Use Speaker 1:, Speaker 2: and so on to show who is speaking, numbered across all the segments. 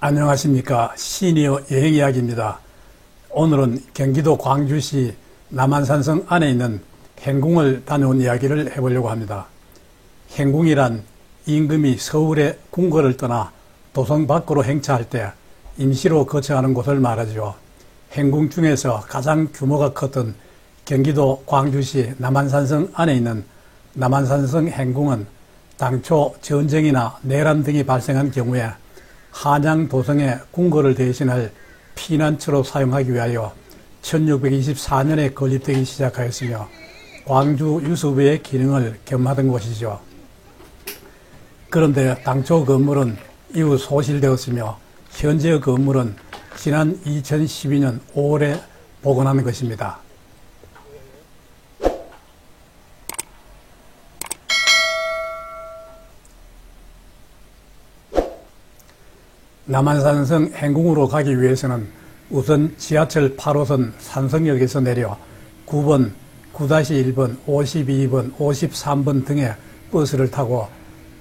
Speaker 1: 안녕하십니까. 시니어 여행이야기입니다. 오늘은 경기도 광주시 남한산성 안에 있는 행궁을 다녀온 이야기를 해보려고 합니다. 행궁이란 임금이 서울의 궁궐을 떠나 도성 밖으로 행차할 때 임시로 거처하는 곳을 말하죠. 행궁 중에서 가장 규모가 컸던 경기도 광주시 남한산성 안에 있는 남한산성 행궁은 당초 전쟁이나 내란 등이 발생한 경우에 한양 도성의 궁궐을 대신할 피난처로 사용하기 위하여 1624년에 건립되기 시작하였으며 광주 유수부의 기능을 겸하던 곳이죠. 그런데 당초 건물은 이후 소실되었으며 현재의 건물은 지난 2012년 5월에 복원한 것입니다. 남한산성 행궁으로 가기 위해서는 우선 지하철 8호선 산성역에서 내려 9번, 9-1번, 52번, 53번 등의 버스를 타고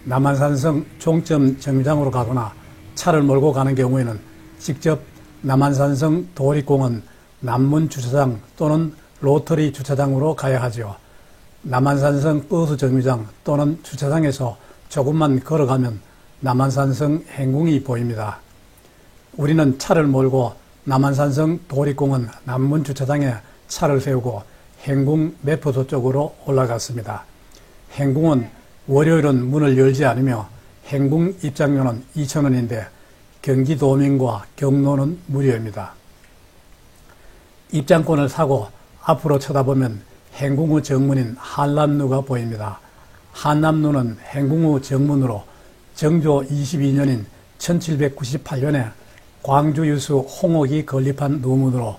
Speaker 1: 남한산성 종점 정류장으로 가거나 차를 몰고 가는 경우에는 직접 남한산성 도립공원 남문 주차장 또는 로터리 주차장으로 가야 하죠. 남한산성 버스 정류장 또는 주차장에서 조금만 걸어가면 남한산성 행궁이 보입니다. 우리는 차를 몰고 남한산성 도립공원 남문 주차장에 차를 세우고 행궁 매포소 쪽으로 올라갔습니다. 행궁은 월요일은 문을 열지 않으며 행궁 입장료는 2,000원인데 경기도민과 경로는 무료입니다. 입장권을 사고 앞으로 쳐다보면 행궁의 정문인 한남루가 보입니다. 한남루는 행궁의 정문으로 정조 22년인 1798년에 광주 유수 홍옥이 건립한 누문으로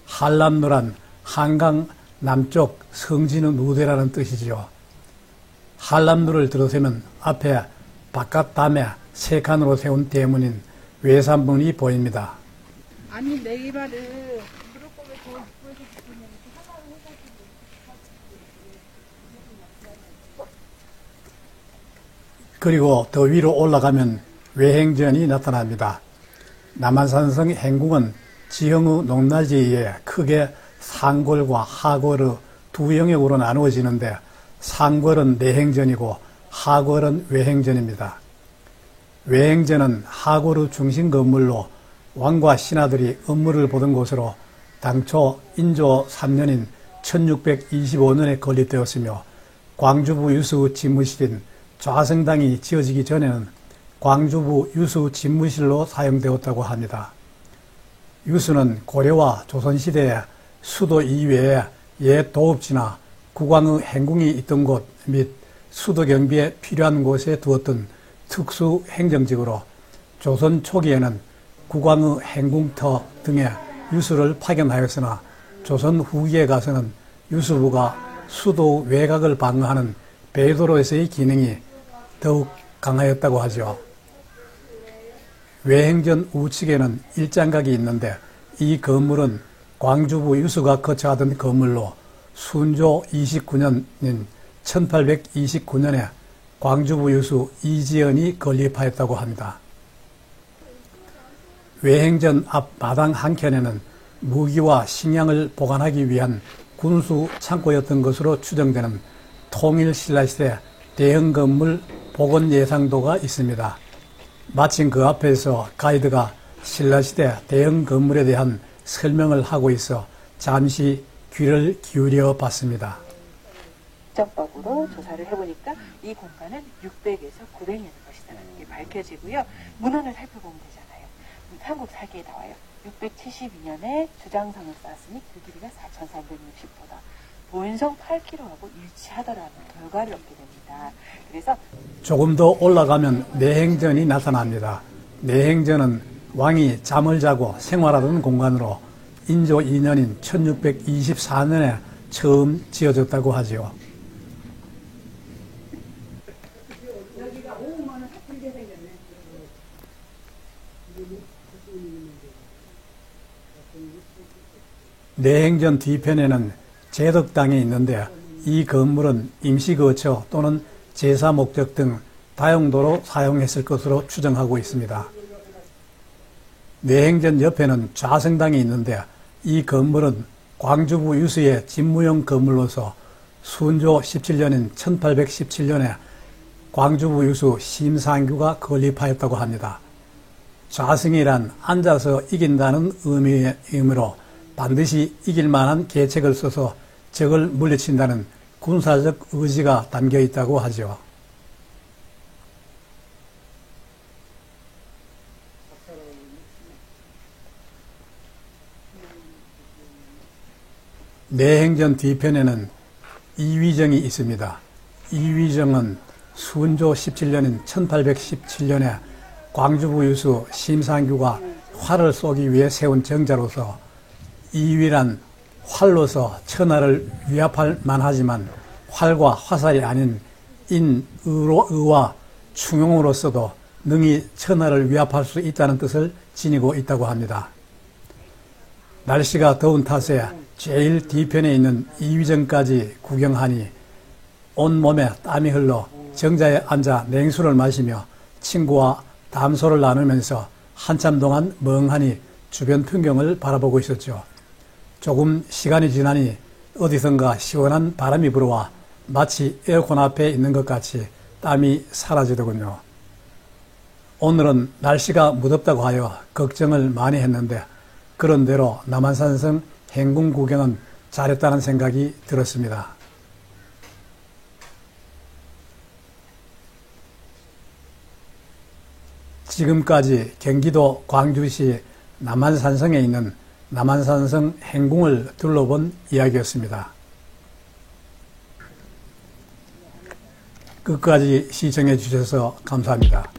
Speaker 1: 한남루란 한강 남쪽 성진의 누대라는 뜻이지요. 한남루를 들어서면 앞에 바깥담에 세 칸으로 세운 대문인 외산문이 보입니다.
Speaker 2: 아니 내 말을 그럴 거면 더 이쁘게 주시면
Speaker 1: 그리고 더 위로 올라가면 외행전이 나타납니다. 남한산성 행궁은 지형의 높낮이에 의해 크게 상궐과 하궐의 두 영역으로 나누어지는데 상궐은 내행전이고 하궐은 외행전입니다. 외행전은 하궐의 중심 건물로 왕과 신하들이 업무를 보던 곳으로 당초 인조 3년인 1625년에 건립되었으며 광주부 유수 집무실인 좌성당이 지어지기 전에는 광주부 유수 집무실로 사용되었다고 합니다. 유수는 고려와 조선시대에 수도 이외에 옛 도읍지나 국왕의 행궁이 있던 곳 및 수도 경비에 필요한 곳에 두었던 특수 행정직으로 조선 초기에는 국왕의 행궁터 등에 유수를 파견하였으나 조선 후기에 가서는 유수부가 수도 외곽을 방어하는 배도로에서의 기능이 더욱 강하였다고 하죠. 외행전 우측에는 일장각이 있는데 이 건물은 광주부 유수가 거처하던 건물로 순조 29년인 1829년에 광주부 유수 이지연이 건립하였다고 합니다. 외행전 앞 마당 한켠에는 무기와 식량을 보관하기 위한 군수 창고였던 것으로 추정되는 통일신라시대 대형 건물 복원 예상도가 있습니다. 마침 그 앞에서 가이드가 신라시대 대형 건물에 대한 설명을 하고 있어 잠시 귀를 기울여 봤습니다.
Speaker 2: 적법으로 조사를 해보니까 이 공간은 600에서 900년의 것이라는 게 밝혀지고요. 문헌을 살펴보면 되잖아요. 한국 사기에 나와요. 672년에 주장성을 쌓았으니 그 길이가 4,360보다 본성 8km하고 일치하더라는 결과를 얻게 됩니다. 그래서
Speaker 1: 조금 더 올라가면 내행전이 나타납니다. 내행전은 왕이 잠을 자고 생활하던 공간으로 인조 2년인 1624년에 처음 지어졌다고 하지요. 내행전 뒤편에는 제덕당이 있는데 이 건물은 임시거처 또는 제사 목적 등 다용도로 사용했을 것으로 추정하고 있습니다. 내행전 옆에는 좌성당이 있는데 이 건물은 광주부 유수의 집무용 건물로서 순조 17년인 1817년에 광주부 유수 심상규가 건립하였다고 합니다. 좌승이란 앉아서 이긴다는 의미로 반드시 이길 만한 계책을 써서 적을 물리친다는 군사적 의지가 담겨 있다고 하죠. 내행전 뒤편에는 이위정이 있습니다. 이위정은 순조 17년인 1817년에 광주부 유수 심상규가 활을 쏘기 위해 세운 정자로서 이위란 활로서 천하를 위협할 만하지만 활과 화살이 아닌 의와 충용으로서도 능히 천하를 위협할 수 있다는 뜻을 지니고 있다고 합니다. 날씨가 더운 탓에 제일 뒤편에 있는 이위정까지 구경하니 온몸에 땀이 흘러 정자에 앉아 냉수를 마시며 친구와 담소를 나누면서 한참 동안 멍하니 주변 풍경을 바라보고 있었죠. 조금 시간이 지나니 어디선가 시원한 바람이 불어와 마치 에어컨 앞에 있는 것 같이 땀이 사라지더군요. 오늘은 날씨가 무덥다고 하여 걱정을 많이 했는데 그런대로 남한산성 행궁 구경은 잘했다는 생각이 들었습니다. 지금까지 경기도 광주시 남한산성에 있는 남한산성 행궁을 둘러본 이야기였습니다. 끝까지 시청해 주셔서 감사합니다.